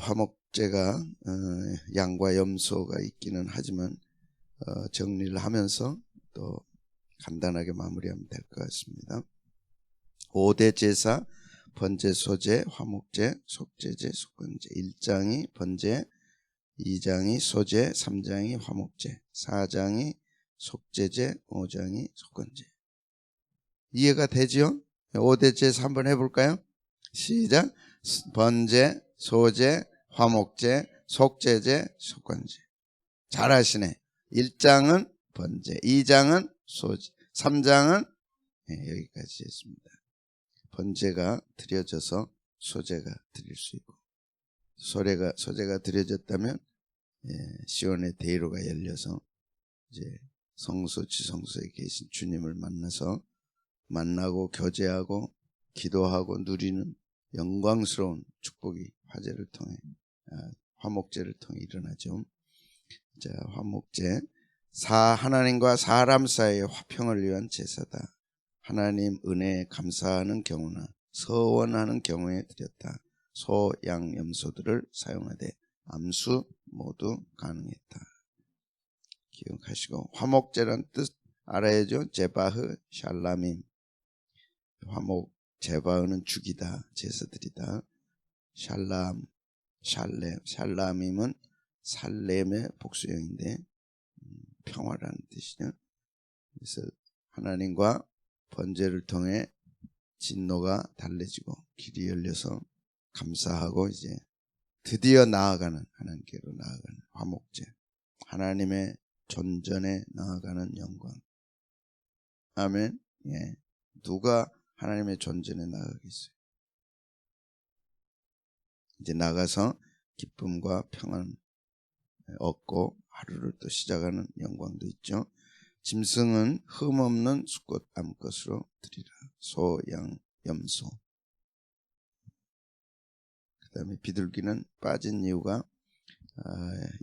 화목제가 양과 염소가 있기는 하지만 정리를 하면서 또 간단하게 마무리하면 될 것 같습니다. 5대 제사, 번제, 소제, 화목제, 속제제, 속건제. 1장이 번제, 2장이 소제, 3장이 화목제, 4장이 속제제, 5장이 속건제. 이해가 되죠? 5대 제사 한번 해볼까요? 시작. 번제, 소제, 화목제, 속제제, 속건제. 잘하시네. 1장은 번제, 2장은 소제, 3장은 여기까지 했습니다. 번제가 드려져서 소제가 드릴 수 있고, 소제가 드려졌다면 시온의 대로가 열려서 이제 성소 지성소에 계신 주님을 만나고 교제하고 기도하고 누리는 영광스러운 축복이 화제를 통해 화목제를 통해 일어나죠. 자, 화목제. 하나님과 사람 사이의 화평을 위한 제사다. 하나님 은혜에 감사하는 경우나 서원하는 경우에 드렸다. 소, 양, 염소들을 사용하되 암수 모두 가능했다. 기억하시고, 화목제란 뜻 알아야죠. 제바흐 샬라밈. 화목, 제바흐는 죽이다, 제사드리다. 샬람임은 살렘의 복수형인데 평화라는 뜻이죠. 그래서 하나님과 번제를 통해 진노가 달래지고 길이 열려서 감사하고 이제 드디어 하나님께로 나아가는 화목제. 하나님의 존전에 나아가는 영광. 아멘. 예. 누가 하나님의 존전에 나아가겠어요? 이제 나가서 기쁨과 평안 얻고 하루를 또 시작하는 영광도 있죠. 짐승은 흠없는 수컷 암것으로 드리라. 소, 양, 염소. 그 다음에 비둘기는 빠진 이유가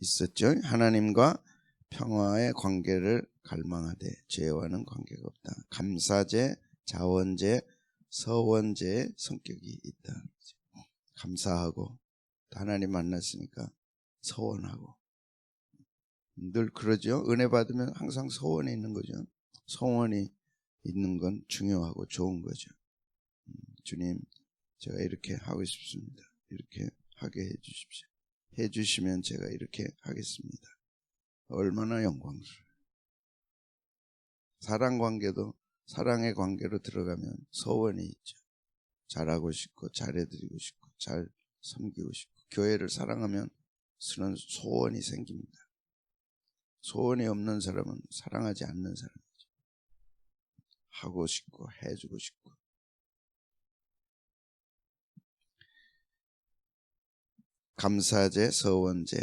있었죠. 하나님과 평화의 관계를 갈망하되 죄와는 관계가 없다. 감사제, 자원제, 서원제의 성격이 있다. 감사하고 하나님 만났으니까 서원하고. 늘 그러죠. 은혜 받으면 항상 서원이 있는 거죠. 서원이 있는 건 중요하고 좋은 거죠. 주님, 제가 이렇게 하고 싶습니다. 이렇게 하게 해주십시오. 해주시면 제가 이렇게 하겠습니다. 얼마나 영광스러워요. 사랑의 관계로 들어가면 서원이 있죠. 잘하고 싶고 잘해드리고 싶고 잘 섬기고 싶고 교회를 사랑하면 그런 소원이 생깁니다. 소원이 없는 사람은 사랑하지 않는 사람이죠. 하고 싶고 해주고 싶고. 감사제, 서원제,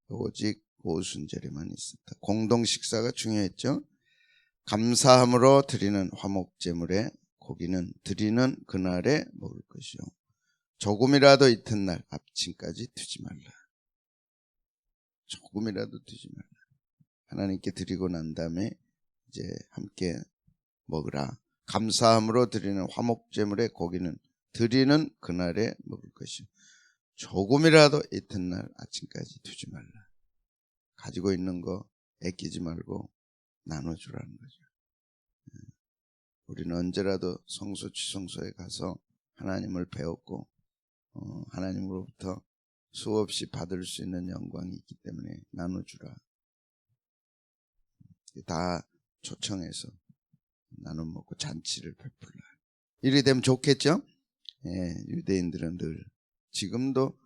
오직 오순절에만 있었다. 공동식사가 중요했죠. 감사함으로 드리는 화목제물에 고기는 드리는 그날에 먹을 것이요. 조금이라도 이튿날 아침까지 두지 말라. 조금이라도 두지 말라. 하나님께 드리고 난 다음에 이제 함께 먹으라. 감사함으로 드리는 화목제물의 고기는 드리는 그날에 먹을 것이요. 조금이라도 이튿날 아침까지 두지 말라. 가지고 있는 거 아끼지 말고 나눠주라는 거죠. 우리는 언제라도 성소 지성소에 가서 하나님을 배웠고 하나님으로부터 수없이 받을 수 있는 영광이 있기 때문에 나눠주라. 다 초청해서 나눠 먹고 잔치를 베풀라. 이렇게 되면 좋겠죠? 예, 유대인들은 늘 지금도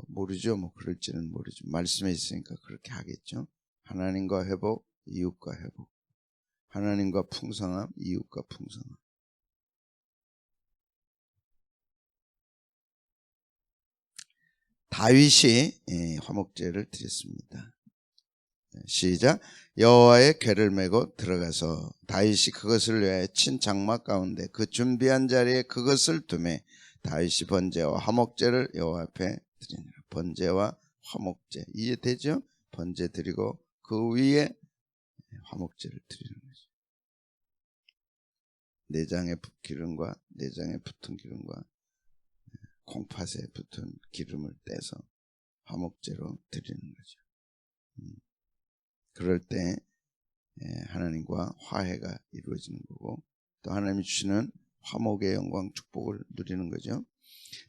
모르죠. 뭐 그럴지는 모르죠. 말씀에 있으니까 그렇게 하겠죠. 하나님과 회복, 이웃과 회복. 하나님과 풍성함, 이웃과 풍성함. 다윗이 화목제를 드렸습니다. 시작. 여호와의 궤를 메고 들어가서 다윗이 그것을 위하여 친 장막 가운데 그 준비한 자리에 그것을 두매 다윗이 번제와 화목제를 여호와 앞에 드리니라. 번제와 화목제 이해되죠? 번제 드리고 그 위에 화목제를 드리는 거죠. 내장의 기름과 내장의 붙은 기름과 콩팥에 붙은 기름을 떼서 화목제로 드리는 거죠. 그럴 때 하나님과 화해가 이루어지는 거고, 또 하나님이 주시는 화목의 영광 축복을 누리는 거죠.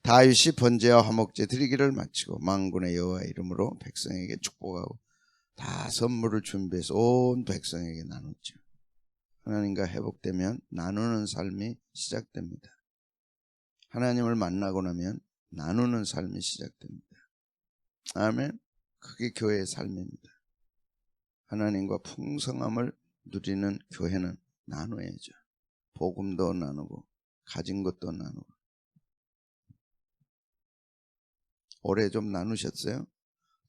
다윗이 번제와 화목제 드리기를 마치고 만군의 여호와 이름으로 백성에게 축복하고 다 선물을 준비해서 온 백성에게 나눴죠. 하나님과 회복되면 나누는 삶이 시작됩니다. 하나님을 만나고 나면 나누는 삶이 시작됩니다. 아멘. 그게 교회의 삶입니다. 하나님과 풍성함을 누리는 교회는 나눠야죠. 복음도 나누고 가진 것도 나누고. 올해 좀 나누셨어요?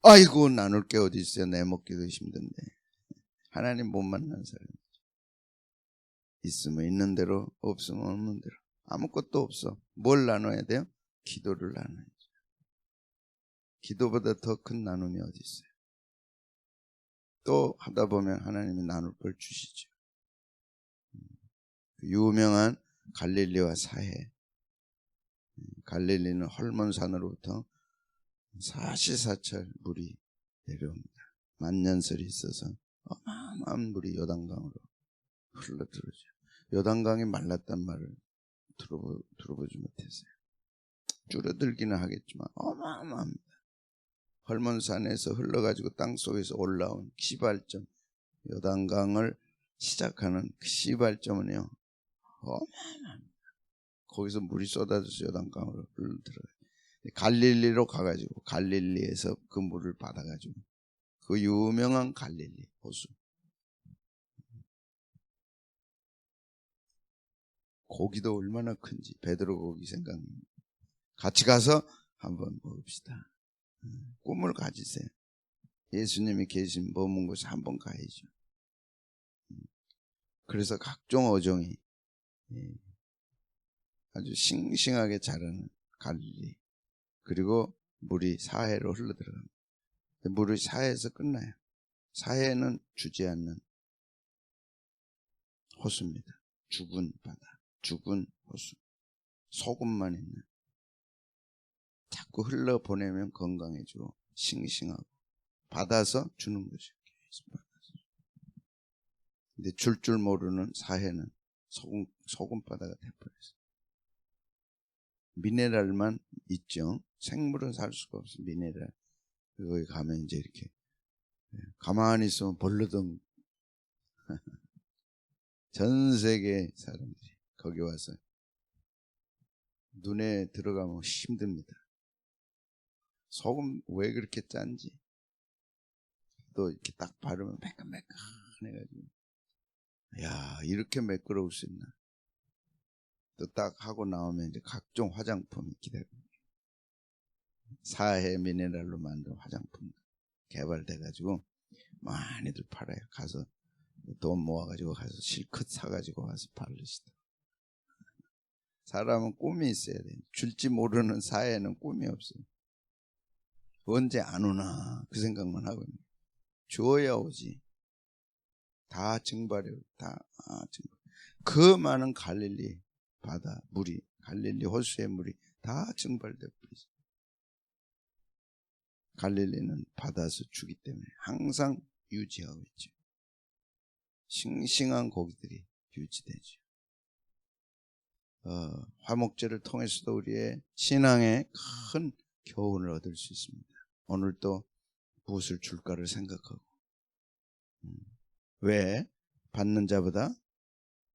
아이고, 나눌 게 어디 있어요. 내 먹기도 힘든데. 하나님 못 만난 사람. 있으면 있는 대로, 없으면 없는 대로. 아무것도 없어. 뭘 나눠야 돼요? 기도를 나눠야죠. 기도보다 더 큰 나눔이 어디 있어요? 또 하다 보면 하나님이 나눌 걸 주시죠. 유명한 갈릴리와 사해. 갈릴리는 헐몬산으로부터 사시사철 물이 내려옵니다. 만년설이 있어서 어마어마한 물이 요단강으로 흘러들어오죠. 요단강이 말랐단 말을 들어보지 못했어요. 줄어들기는 하겠지만 어마어마합니다. 헐몬산에서 흘러가지고 땅속에서 올라온 시발점, 요단강을 시작하는 그 시발점은요 어마어마합니다. 거기서 물이 쏟아져서 요단강으로 흘러들어요. 갈릴리로 가가지고 갈릴리에서 그 물을 받아가지고 그 유명한 갈릴리 호수, 고기도 얼마나 큰지 베드로 고기 생각납니다. 같이 가서 한번 먹읍시다. 꿈을 가지세요. 예수님이 계신 머문 곳에 한번 가야죠. 그래서 각종 어종이 아주 싱싱하게 자라는 갈릴리, 그리고 물이 사해로 흘러들어갑니다. 물이 사해에서 끝나요. 사해는 주지 않는 호수입니다. 죽은 바다, 죽은 호수, 소금만 있는. 자꾸 흘러보내면 건강해지고 싱싱하고 받아서 주는 거죠. 계속 받아서. 근데 줄 모르는 사해는 소금바다가 돼버렸어요. 미네랄만 있죠. 생물은 살 수가 없어요. 미네랄. 거기 가면 이제 이렇게 가만히 있으면 벌러덩 전 세계 사람들이 거기 와서 눈에 들어가면 힘듭니다. 소금 왜 그렇게 짠지 또 이렇게 딱 바르면 매끈매끈해가지고, 야, 이렇게 매끄러울 수 있나. 또 딱 하고 나오면 이제 각종 화장품이 기다립니다. 사해 미네랄로 만든 화장품 개발돼가지고 많이들 팔아요. 가서 돈 모아가지고 가서 실컷 사가지고 와서 바르시다. 사람은 꿈이 있어야 돼. 줄지 모르는 사해는 꿈이 없어요. 언제 안 오나 그 생각만 하고 있는. 주어야 오지. 다 증발해요. 다 증발. 그 많은 갈릴리 바다 물이, 갈릴리 호수의 물이 다 증발돼 버리죠. 갈릴리는 받아서 주기 때문에 항상 유지하고 있죠. 싱싱한 고기들이 유지되죠. 화목제를 통해서도 우리의 신앙에 큰 교훈을 얻을 수 있습니다. 오늘 또 무엇을 줄까를 생각하고, 왜 받는 자보다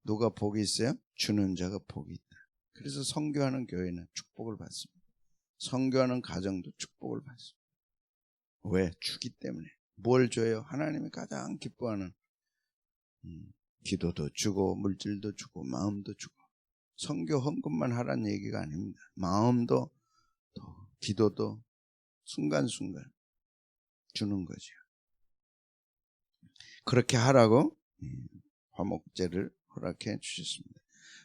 누가 복이 있어요? 주는 자가 복이 있다. 그래서 선교하는 교회는 축복을 받습니다. 선교하는 가정도 축복을 받습니다. 왜? 주기 때문에. 뭘 줘요? 하나님이 가장 기뻐하는 기도도 주고 물질도 주고 마음도 주고. 선교 헌금만 하라는 얘기가 아닙니다. 마음도 또 기도도 순간순간 주는 거죠. 그렇게 하라고 화목제를 허락해 주셨습니다.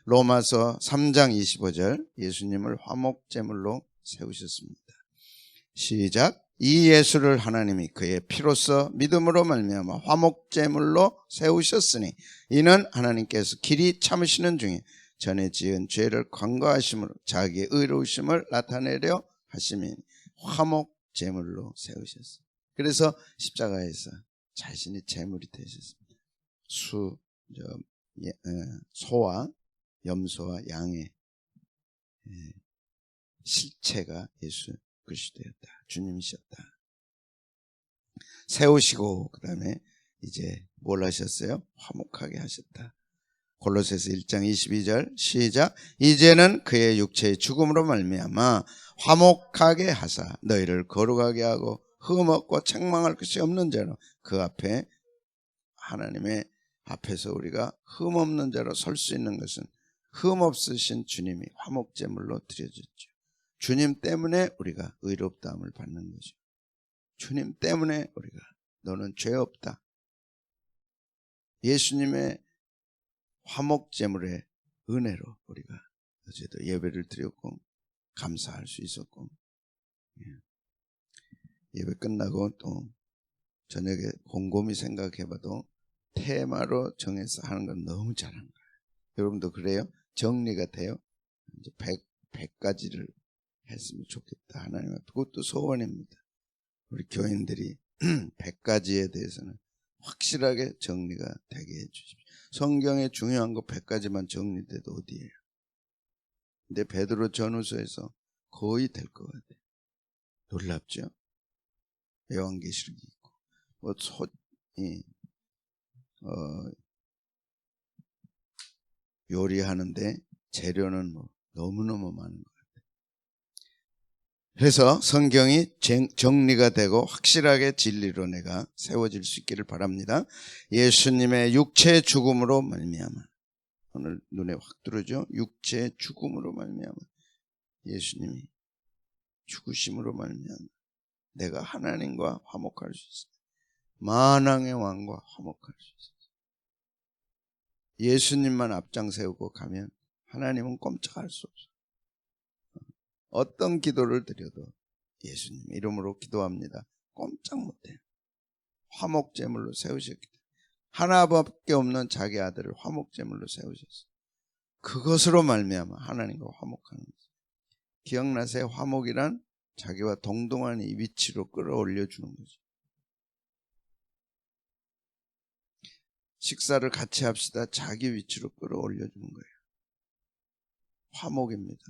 로마서 3장 25절, 예수님을 화목제물로 세우셨습니다. 시작. 이 예수를 하나님이 그의 피로써 믿음으로 말미암아 화목제물로 세우셨으니 이는 하나님께서 길이 참으시는 중에 전에 지은 죄를 관과하심으로 자기의 의로우심을 나타내려 하심이 화목 제물로 세우셨어요. 그래서 십자가에서 자신이 제물이 되셨습니다. 소와 염소와 양의 실체가 예수 그리스도였다. 주님이셨다. 세우시고 그 다음에 이제 뭘 하셨어요? 화목하게 하셨다. 골로새서 1장 22절 시작. 이제는 그의 육체의 죽음으로 말미암아 화목하게 하사 너희를 거룩하게 하고 흠없고 책망할 것이 없는 자로 그 앞에 하나님의 앞에서 우리가 흠없는 자로 설 수 있는 것은 흠없으신 주님이 화목제물로 드려졌죠. 주님 때문에 우리가 의롭다함을 받는 거죠. 주님 때문에 우리가 너는 죄 없다. 예수님의 화목제물의 은혜로 우리가 어제도 예배를 드렸고 감사할 수 있었고, 예배 끝나고 또 저녁에 곰곰이 생각해봐도 테마로 정해서 하는 건 너무 잘한 거예요. 여러분도 그래요? 정리가 돼요? 이제 100가지를 했으면 좋겠다. 하나님 앞에 그것도 소원입니다. 우리 교인들이 100가지에 대해서는 확실하게 정리가 되게 해주십시오. 성경에 중요한 거 100가지만 정리돼도 어디예요? 근데 베드로 전후서에서 거의 될 것 같아요. 놀랍죠? 요한계시록이 있고 요리하는데 재료는 너무너무 많은 것 같아요. 그래서 성경이 정리가 되고 확실하게 진리로 내가 세워질 수 있기를 바랍니다. 예수님의 육체의 죽음으로 말미암아, 오늘 눈에 확 들어오죠? 육체의 죽음으로 말미암아 예수님이 죽으심으로 말미암아 내가 하나님과 화목할 수 있어요. 만왕의 왕과 화목할 수 있어요. 예수님만 앞장 세우고 가면 하나님은 꼼짝할 수 없어요. 어떤 기도를 드려도 예수님 이름으로 기도합니다. 꼼짝 못해요. 화목제물로 세우셨기 때문에 하나밖에 없는 자기 아들을 화목제물로 세우셨어요. 그것으로 말미암아 하나님과 화목하는 거죠. 기억나세요? 화목이란 자기와 동등한 이 위치로 끌어올려 주는 거죠. 식사를 같이 합시다. 자기 위치로 끌어올려 주는 거예요. 화목입니다.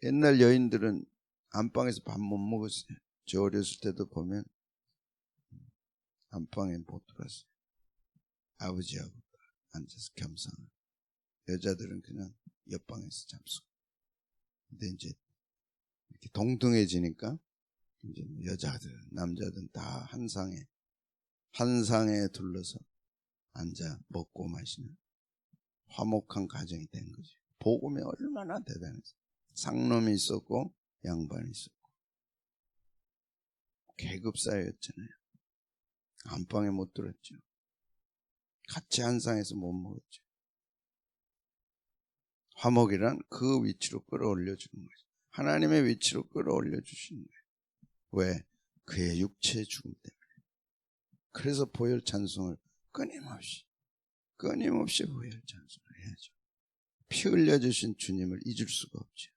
옛날 여인들은 안방에서 밥 못 먹었어요. 저 어렸을 때도 보면 안방에 못 들어왔어요. 아버지하고 앉아서 겸상하고, 여자들은 그냥 옆방에서 잠수고. 근데 이제 이렇게 동등해지니까 이제 여자들, 남자들 다 한 상에 둘러서 앉아 먹고 마시는 화목한 가정이 된 거죠. 복음이 얼마나 대단했어요. 상놈이 있었고 양반이 있었고 계급사였잖아요. 안방에 못 들었죠. 같이 한 상에서 못 먹었죠. 화목이란 그 위치로 끌어올려 주는 거죠. 하나님의 위치로 끌어올려 주시는 거예요. 왜? 그의 육체의 죽음 때문에. 그래서 보혈 찬송을 끊임없이 보혈 찬송을 해야죠. 피 흘려주신 주님을 잊을 수가 없죠.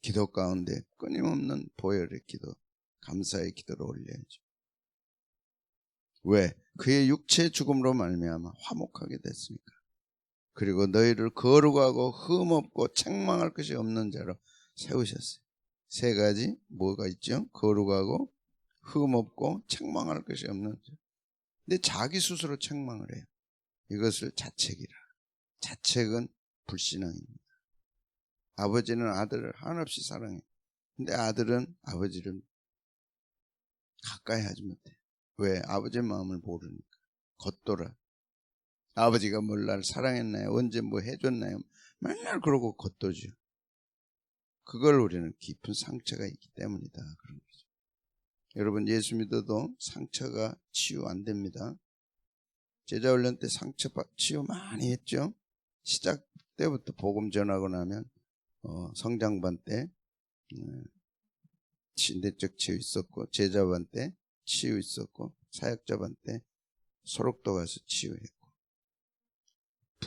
기도 가운데 끊임없는 보혈의 기도, 감사의 기도를 올려야죠. 왜? 그의 육체의 죽음으로 말미암아 화목하게 됐으니까. 그리고 너희를 거룩하고 흠없고 책망할 것이 없는 자로 세우셨어요. 세 가지 뭐가 있죠? 거룩하고 흠없고 책망할 것이 없는 자. 근데 자기 스스로 책망을 해요. 이것을 자책이라. 자책은 불신앙입니다. 아버지는 아들을 한없이 사랑해요. 근데 아들은 아버지를 가까이 하지 못해. 왜? 아버지의 마음을 모르니까. 겉돌아. 아버지가 뭘 날 사랑했나요? 언제 뭐 해줬나요? 맨날 그러고 겉도죠. 그걸 우리는 깊은 상처가 있기 때문이다. 그런 거죠. 여러분, 예수 믿어도 상처가 치유 안 됩니다. 제자 훈련 때 상처 치유 많이 했죠. 시작 때부터 복음 전하고 나면 성장반 때 내적 치유 있었고, 제자반 때 치유 있었고, 사역자반 때 소록도 가서 치유했고,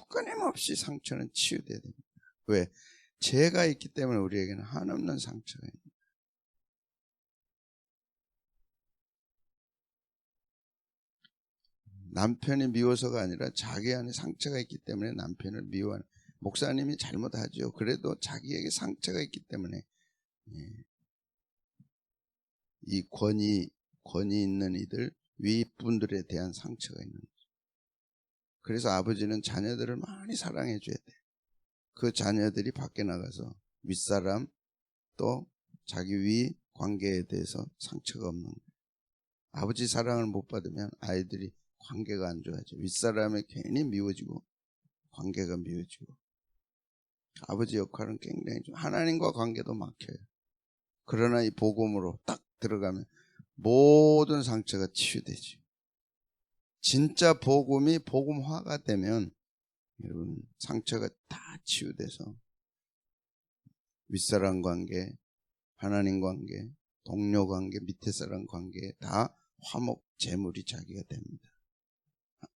끊임없이 상처는 치유돼야 됩니다. 왜? 죄가 있기 때문에 우리에게는 한없는 상처가 있습니다. 남편이 미워서가 아니라 자기 안에 상처가 있기 때문에 남편을 미워하는, 목사님이 잘못하죠. 그래도 자기에게 상처가 있기 때문에 이 권위 있는 이들, 윗분들에 대한 상처가 있는 거죠. 그래서 아버지는 자녀들을 많이 사랑해 줘야 돼요. 그 자녀들이 밖에 나가서 윗사람 또 자기 위 관계에 대해서 상처가 없는 거예요. 아버지 사랑을 못 받으면 아이들이 관계가 안 좋아져. 윗사람에 괜히 미워지고 관계가 미워지고. 아버지 역할은 굉장히 좀, 하나님과 관계도 막혀요. 그러나 이 복음으로 딱 들어가면 모든 상처가 치유되죠. 진짜 복음이 복음화가 되면 여러분 상처가 다 치유돼서 윗사람 관계, 하나님 관계, 동료 관계, 밑에 사람 관계에 다 화목제물이 자기가 됩니다.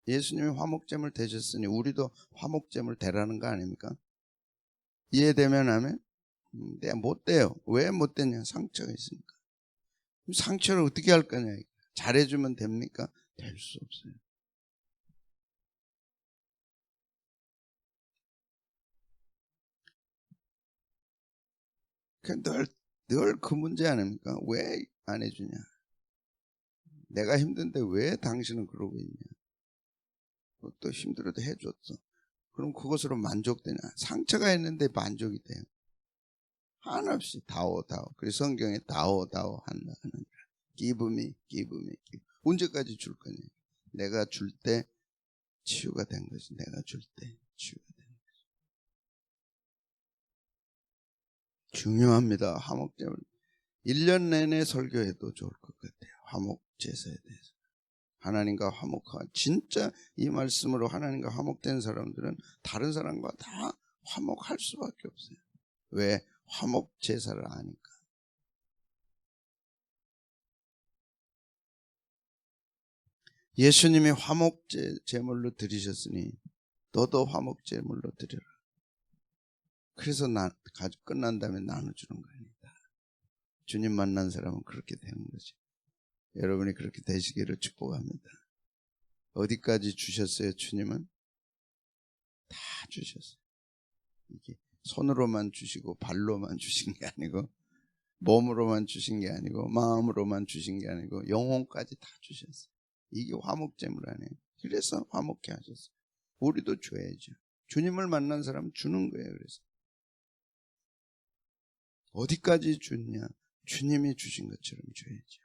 예수님이 화목제물 되셨으니 우리도 화목제물 되라는 거 아닙니까? 이해되면 하면 내가 못 돼요. 왜 못 되냐? 상처가 있으니까. 상처를 어떻게 할 거냐? 잘해주면 됩니까? 될 수 없어요. 늘 그 문제 아닙니까? 왜 안 해주냐? 내가 힘든데 왜 당신은 그러고 있냐? 또 힘들어도 해줬어. 그럼 그것으로 만족되냐? 상처가 있는데 만족이 돼요. 한없이 다오. 그래서 성경에 다오 한다 하는, give me. 언제까지 줄 거냐? 내가 줄 때 치유가 된 것이, 내가 줄 때 치유가 된 것이 중요합니다. 화목제물 1년 내내 설교해도 좋을 것 같아요. 화목제사에 대해서. 하나님과 화목한, 진짜 이 말씀으로 하나님과 화목된 사람들은 다른 사람과 다 화목할 수밖에 없어요. 왜? 화목제사를 아니까. 예수님이 화목제물로 드리셨으니 너도 화목제물로 드려라. 그래서 끝난 다음에 나눠주는 겁니다. 주님 만난 사람은 그렇게 되는 거죠. 여러분이 그렇게 되시기를 축복합니다. 어디까지 주셨어요? 주님은 다 주셨어요. 이게 손으로만 주시고 발로만 주신 게 아니고, 몸으로만 주신 게 아니고, 마음으로만 주신 게 아니고, 영혼까지 다 주셨어요. 이게 화목제물 아니에요. 그래서 화목케 하셨어요. 우리도 줘야죠. 주님을 만난 사람은 주는 거예요. 그래서 어디까지 주냐? 주님이 주신 것처럼 줘야죠.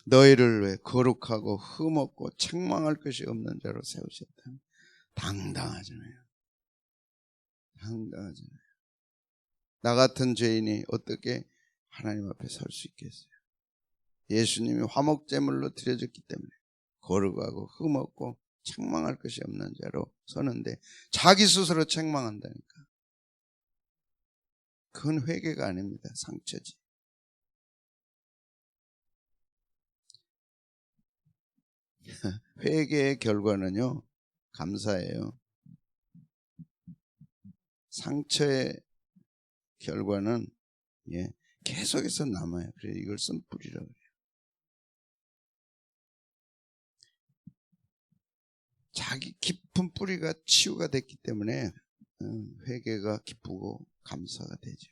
너희를 왜 거룩하고 흠없고 책망할 것이 없는 자로 세우셨다. 당당하잖아요. 당당하잖아요. 나 같은 죄인이 어떻게 하나님 앞에 설 수 있겠어요? 예수님이 화목제물로 드려졌기 때문에 거룩하고 흠없고 책망할 것이 없는 자로 서는데, 자기 스스로 책망한다니까. 그건 회개가 아닙니다. 상처지. 회개의 결과는요, 감사예요. 상처의 결과는 계속해서 남아요. 그래서 이걸 쓴뿌리라고 해요. 자기 깊은 뿌리가 치유가 됐기 때문에 회개가 기쁘고 감사가 되죠.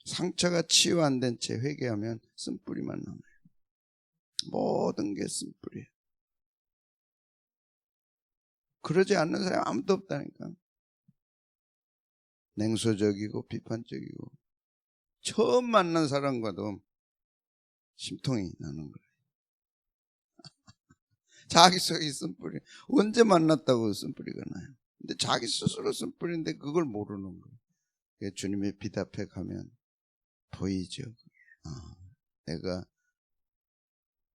상처가 치유 안 된 채 회개하면 쓴뿌리만 남아요. 모든 게 쓴뿌리예요. 그러지 않는 사람이 아무도 없다니까. 냉소적이고 비판적이고 처음 만난 사람과도 심통이 나는 거예요. 자기 속에 쓴뿌리. 언제 만났다고 쓴뿌리가 나요? 근데 자기 스스로 쓴뿌리인데 그걸 모르는 거예요. 주님의 빛 앞에 가면 보이죠. 아, 내가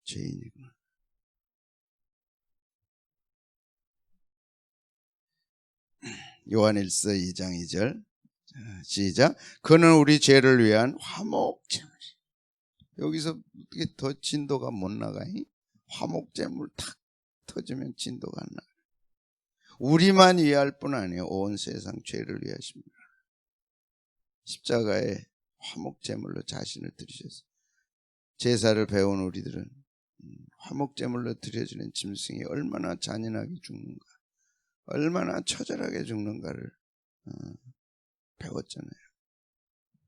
죄인이구나. 요한일서 2장 2절 시작. 그는 우리 죄를 위한 화목제물. 여기서 어떻게 더 진도가 못 나가니? 화목제물 탁 터지면 진도가 안 나가. 우리만 위할 뿐 아니에요. 온 세상 죄를 위하십니다. 십자가에 화목제물로 자신을 드리셨어요. 제사를 배운 우리들은 화목제물로 드려지는 짐승이 얼마나 잔인하게 죽는가, 얼마나 처절하게 죽는가를 배웠잖아요.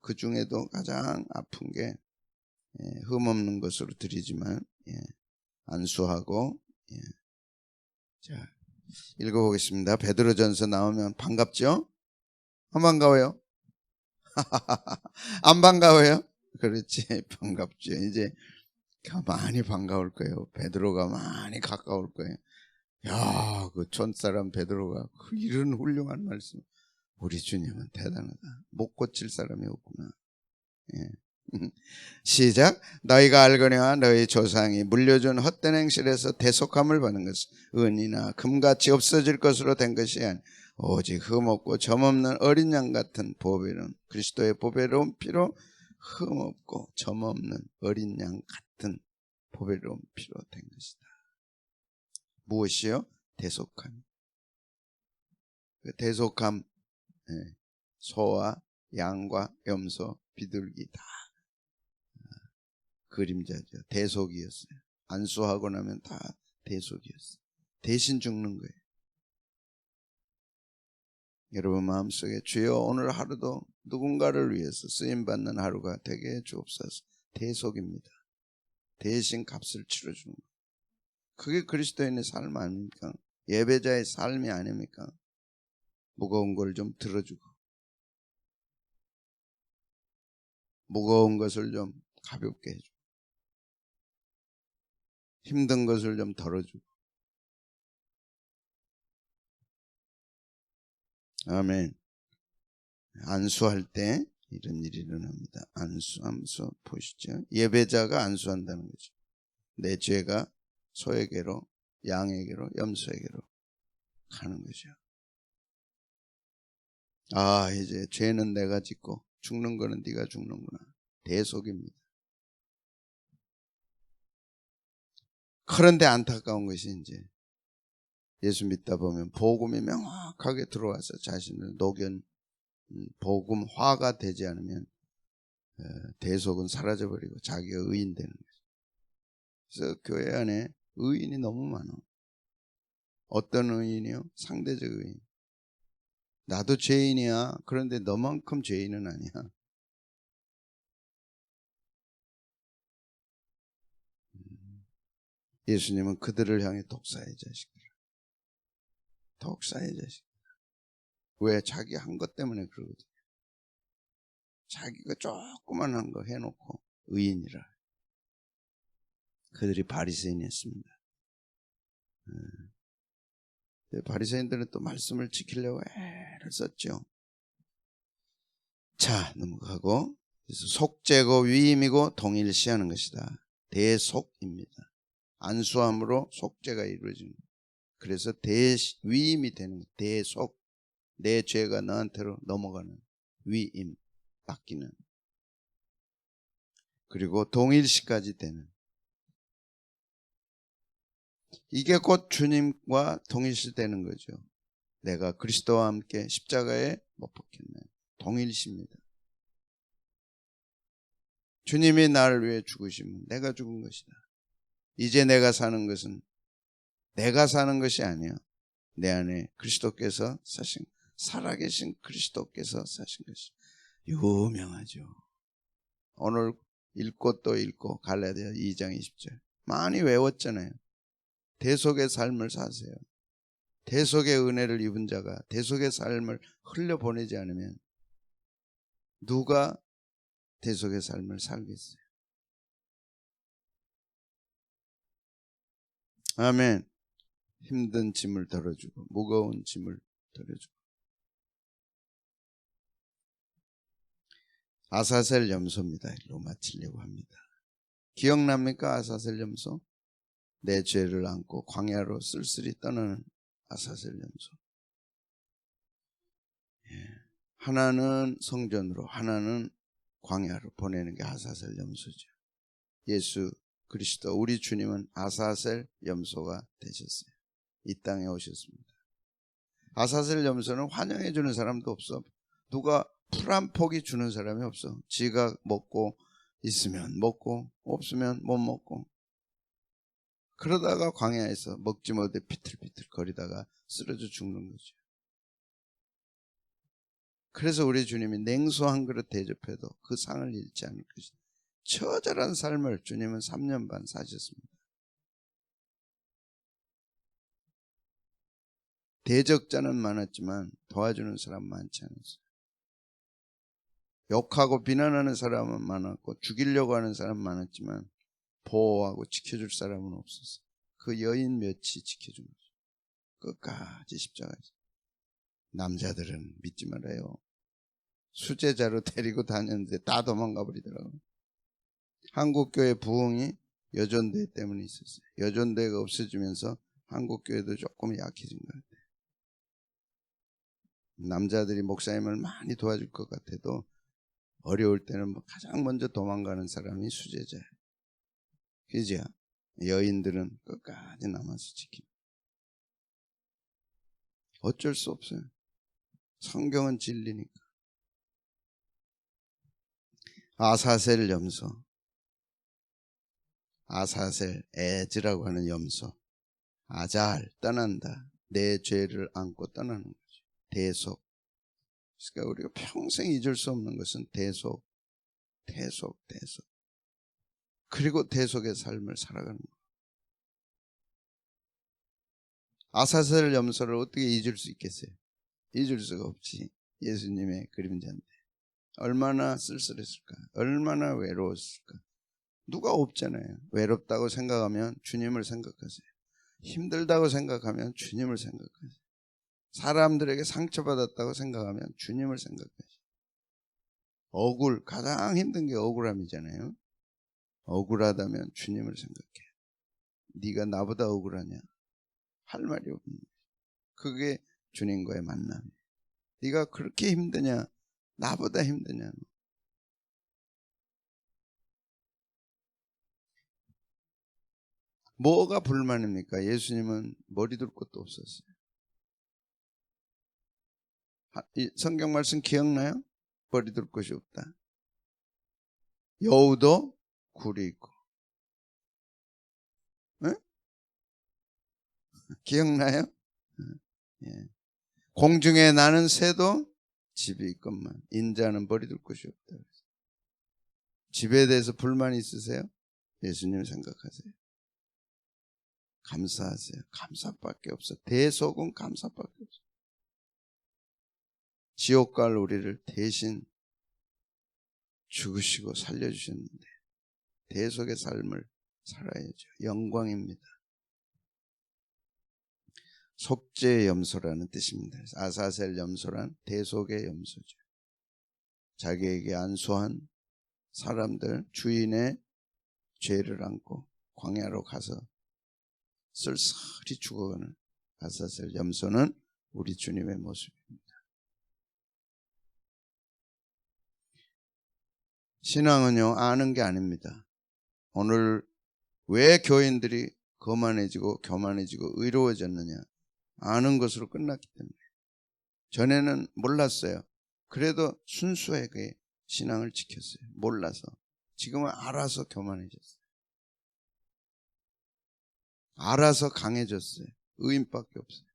그 중에도 가장 아픈 게 흠없는 것으로 드리지만 안수하고. 자, 읽어보겠습니다. 베드로전서 나오면 반갑죠? 안 반가워요? 안 반가워요? 그렇지, 반갑죠. 이제 많이 반가울 거예요. 베드로가 많이 가까울 거예요. 야, 그 촌사람 베드로가 이런 훌륭한 말씀. 우리 주님은 대단하다. 못 고칠 사람이 없구나. 예. 시작. 너희가 알거니와 너희 조상이 물려준 헛된 행실에서 대속함을 받는 것은 은이나 금같이 없어질 것으로 된 것이 아니 오직 흠없고 점없는 어린 양 같은 보배로운 그리스도의 보배로운 피로 흠없고 점없는 어린 양 같은 보배로운 피로 된 것이다. 무엇이요? 대속함. 그 대속함, 소와 양과 염소, 비둘기 다 그림자죠. 대속이었어요. 안수하고 나면 다 대속이었어요. 대신 죽는 거예요. 여러분 마음속에 주여 오늘 하루도 누군가를 위해서 쓰임받는 하루가 되게 주옵소서. 대속입니다. 대신 값을 치러주는 거예요. 그게 그리스도인의 삶 아닙니까? 예배자의 삶이 아닙니까? 무거운 걸 좀 들어주고 무거운 것을 좀 가볍게 해주고 힘든 것을 좀 덜어주고. 아멘. 안수할 때 이런 일이 일어납니다. 안수하면서 보시죠. 예배자가 안수한다는 거죠. 내 죄가 소에게로, 양에게로, 염소에게로 가는 거죠. 아, 이제 죄는 내가 짓고 죽는 거는 네가 죽는구나. 대속입니다. 그런데 안타까운 것이 이제 예수 믿다 보면 복음이 명확하게 들어와서 자신을 녹연 복음화가 되지 않으면 대속은 사라져버리고 자기가 의인 되는 거죠. 그래서 교회 안에 의인이 너무 많아. 어떤 의인이요? 상대적 의인. 나도 죄인이야. 그런데 너만큼 죄인은 아니야. 예수님은 그들을 향해 독사의 자식들. 독사의 자식. 왜? 자기 한 것 때문에 그러거든요. 자기가 조그만 한 거 해놓고 의인이라. 그들이 바리새인이었습니다. 바리새인들은 또 말씀을 지키려고 애를 썼죠. 자, 넘어가고. 그래서 속죄고 위임이고 동일시하는 것이다. 대속입니다. 안수함으로 속죄가 이루어지는 거예요. 그래서 위임이 되는 거예요. 대속. 내 죄가 너한테로 넘어가는 위임, 맡기는. 그리고 동일시까지 되는. 이게 곧 주님과 동일시되는 거죠. 내가 그리스도와 함께 십자가에 못 박혔네. 동일시입니다. 주님이 나를 위해 죽으시면 내가 죽은 것이다. 이제 내가 사는 것은 내가 사는 것이 아니야. 내 안에 그리스도께서 사신, 살아계신 그리스도께서 사신 것이 유명하죠. 오늘 읽고 또 읽고 갈라디아 2장 20절 많이 외웠잖아요. 대속의 삶을 사세요. 대속의 은혜를 입은 자가 대속의 삶을 흘려보내지 않으면 누가 대속의 삶을 살겠어요? 아멘. 힘든 짐을 덜어주고 무거운 짐을 덜어주고. 아사셀 염소입니다. 일로 마치려고 합니다. 기억납니까? 아사셀 염소? 내 죄를 안고 광야로 쓸쓸히 떠나는 아사셀 염소. 하나는 성전으로 하나는 광야로 보내는 게 아사셀 염소죠. 예수 그리스도 우리 주님은 아사셀 염소가 되셨어요. 이 땅에 오셨습니다. 아사셀 염소는 환영해 주는 사람도 없어. 누가 풀 한 포기 주는 사람이 없어. 지가 먹고 있으면 먹고 없으면 못 먹고, 그러다가 광야에서 먹지 못해 비틀비틀 거리다가 쓰러져 죽는 거죠. 그래서 우리 주님이 냉수 한 그릇 대접해도 그 상을 잃지 않을 것이다. 처절한 삶을 주님은 3년 반 사셨습니다. 대적자는 많았지만 도와주는 사람 많지 않았어요. 욕하고 비난하는 사람은 많았고 죽이려고 하는 사람은 많았지만 보호하고 지켜줄 사람은 없었어요. 그 여인 몇이 지켜준 거죠. 끝까지 십자가에서. 남자들은 믿지 말아요. 수제자로 데리고 다녔는데 다 도망가 버리더라고요. 한국교회 부흥이 여전대 때문에 있었어요. 여전대가 없어지면서 한국교회도 조금 약해진 것 같아요. 남자들이 목사님을 많이 도와줄 것 같아도 어려울 때는 가장 먼저 도망가는 사람이 수제자예요. 그죠? 여인들은 끝까지 남아서 지킵니다. 어쩔 수 없어요. 성경은 진리니까. 아사셀 염소, 아사셀 에즈라고 하는 염소, 아잘 떠난다. 내 죄를 안고 떠나는 거죠. 대속. 그러니까 우리가 평생 잊을 수 없는 것은 대속, 대속, 대속. 그리고 대속의 삶을 살아가는 거예요. 아사셀 염소를 어떻게 잊을 수 있겠어요? 잊을 수가 없지. 예수님의 그림자인데 얼마나 쓸쓸했을까, 얼마나 외로웠을까. 누가 없잖아요. 외롭다고 생각하면 주님을 생각하세요. 힘들다고 생각하면 주님을 생각하세요. 사람들에게 상처받았다고 생각하면 주님을 생각하세요. 억울, 가장 힘든 게 억울함이잖아요. 억울하다면 주님을 생각해. 네가 나보다 억울하냐? 할 말이 없는 거예요. 그게 주님과의 만남이에요. 네가 그렇게 힘드냐? 나보다 힘드냐? 뭐가 불만입니까? 예수님은 머리 둘 곳도 없었어요. 이 성경 말씀 기억나요? 머리 둘 곳이 없다. 여우도 굴이 있고, 네? 기억나요? 예. 공중에 나는 새도 집이 있건만 인자는 머리 둘 곳이 없다. 집에 대해서 불만 있으세요? 예수님 생각하세요. 감사하세요. 감사밖에 없어. 대속은 감사밖에 없어. 지옥 갈 우리를 대신 죽으시고 살려주셨는데 대속의 삶을 살아야죠. 영광입니다. 속죄의 염소라는 뜻입니다. 아사셀 염소란 대속의 염소죠. 자기에게 안수한 사람들, 주인의 죄를 안고 광야로 가서 쓸쓸히 죽어가는 아사셀 염소는 우리 주님의 모습입니다. 신앙은요, 아는 게 아닙니다. 오늘 왜 교인들이 거만해지고 교만해지고 의로워졌느냐? 아는 것으로 끝났기 때문에. 전에는 몰랐어요. 그래도 순수하게 신앙을 지켰어요. 몰라서. 지금은 알아서 교만해졌어요. 알아서 강해졌어요. 의인밖에 없어요.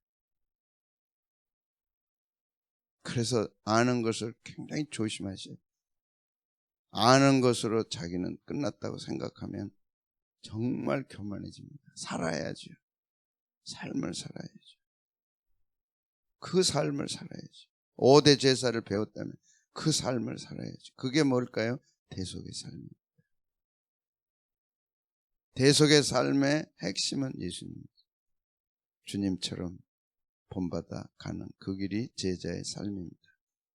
그래서 아는 것을 굉장히 조심하셔요. 아는 것으로 자기는 끝났다고 생각하면 정말 교만해집니다. 살아야죠. 삶을 살아야죠. 그 삶을 살아야죠. 5대 제사를 배웠다면 그 삶을 살아야죠. 그게 뭘까요? 대속의 삶입니다. 대속의 삶의 핵심은 예수님입니다. 주님처럼 본받아 가는 그 길이 제자의 삶입니다.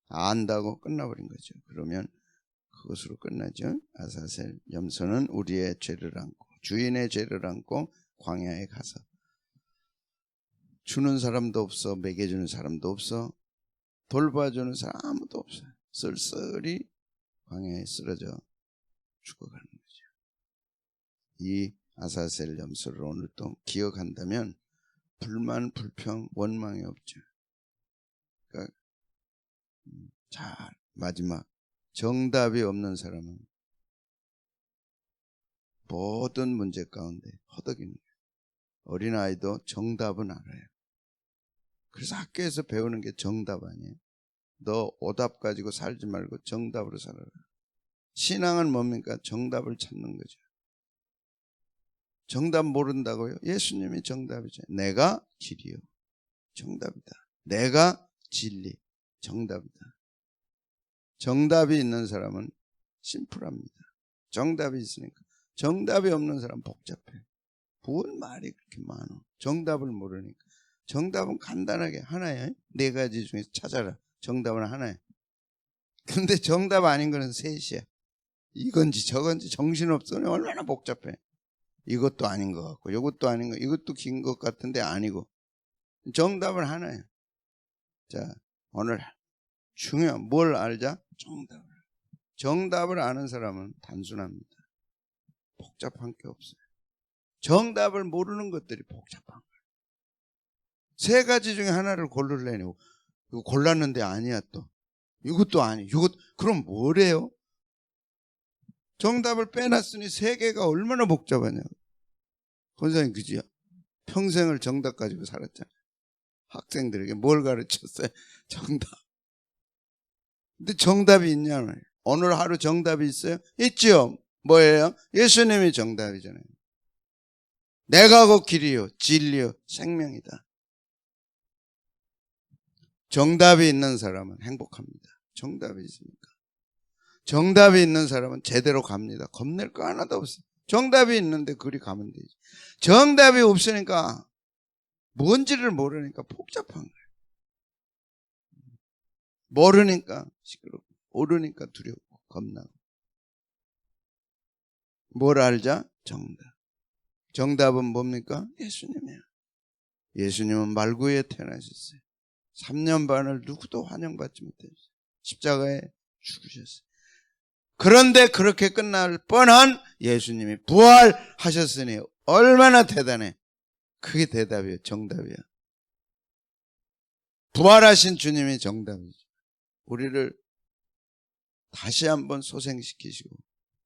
안다고 끝나버린 거죠. 그러면 그것으로 끝나죠. 아사셀 염소는 우리의 죄를 안고 주인의 죄를 안고 광야에 가서 주는 사람도 없어, 먹여주는 사람도 없어, 돌봐주는 사람 아무도 없어요. 쓸쓸히 광야에 쓰러져 죽어가는 거죠. 이 아사셀 염소를 오늘 또 기억한다면 불만, 불평, 원망이 없죠. 그러니까 잘 마지막 정답이 없는 사람은 모든 문제 가운데 허덕이는 거예요. 어린아이도 정답은 알아요. 그래서 학교에서 배우는 게 정답 아니에요. 너 오답 가지고 살지 말고 정답으로 살아라. 신앙은 뭡니까? 정답을 찾는 거죠. 정답 모른다고요? 예수님이 정답이죠. 내가 길이요. 정답이다. 내가 진리. 정답이다. 정답이 있는 사람은 심플합니다. 정답이 있으니까. 정답이 없는 사람 복잡해. 뭔 말이 그렇게 많아. 정답을 모르니까. 정답은 간단하게 하나야. 4가지 중에서 찾아라. 정답은 하나야. 근데 정답 아닌 거는 셋이야. 이건지 저건지 정신없어. 얼마나 복잡해. 이것도 아닌 것 같고 이것도 아닌 거, 이것도 긴 것 같은데 아니고. 정답은 하나예요. 자, 오늘 중요한 뭘 알자? 정답을. 정답을 아는 사람은 단순합니다. 복잡한 게 없어요. 정답을 모르는 것들이 복잡한 거예요. 3가지 중에 하나를 고르려고 이거 골랐는데 아니야 또. 이것도 아니. 이것 그럼 뭐래요? 정답을 빼놨으니 3개가 얼마나 복잡하냐. 권사님 그지요? 평생을 정답 가지고 살았잖아요. 학생들에게 뭘 가르쳤어요? 정답. 근데 정답이 있냐고요. 오늘 하루 정답이 있어요? 있죠. 뭐예요? 예수님이 정답이잖아요. 내가 그 길이요, 진리요, 생명이다. 정답이 있는 사람은 행복합니다. 정답이 있으니까. 정답이 있는 사람은 제대로 갑니다. 겁낼 거 하나도 없어요. 정답이 있는데 그리 가면 되지. 정답이 없으니까 뭔지를 모르니까 복잡한 거예요. 모르니까 시끄럽고 모르니까 두렵고 겁나고. 뭘 알자? 정답. 정답은 뭡니까? 예수님이에요. 예수님은 말구에 태어나셨어요. 3년 반을 누구도 환영받지 못했어요. 십자가에 죽으셨어요. 그런데 그렇게 끝날 뻔한 예수님이 부활하셨으니 얼마나 대단해. 그게 대답이에요. 정답이에요. 부활하신 주님이 정답이죠. 우리를 다시 한번 소생시키시고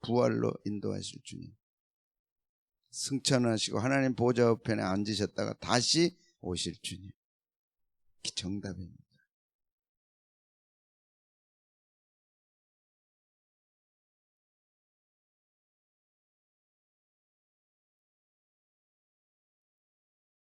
부활로 인도하실 주님. 승천하시고 하나님 보좌 우편에 앉으셨다가 다시 오실 주님. 그게 정답입니다.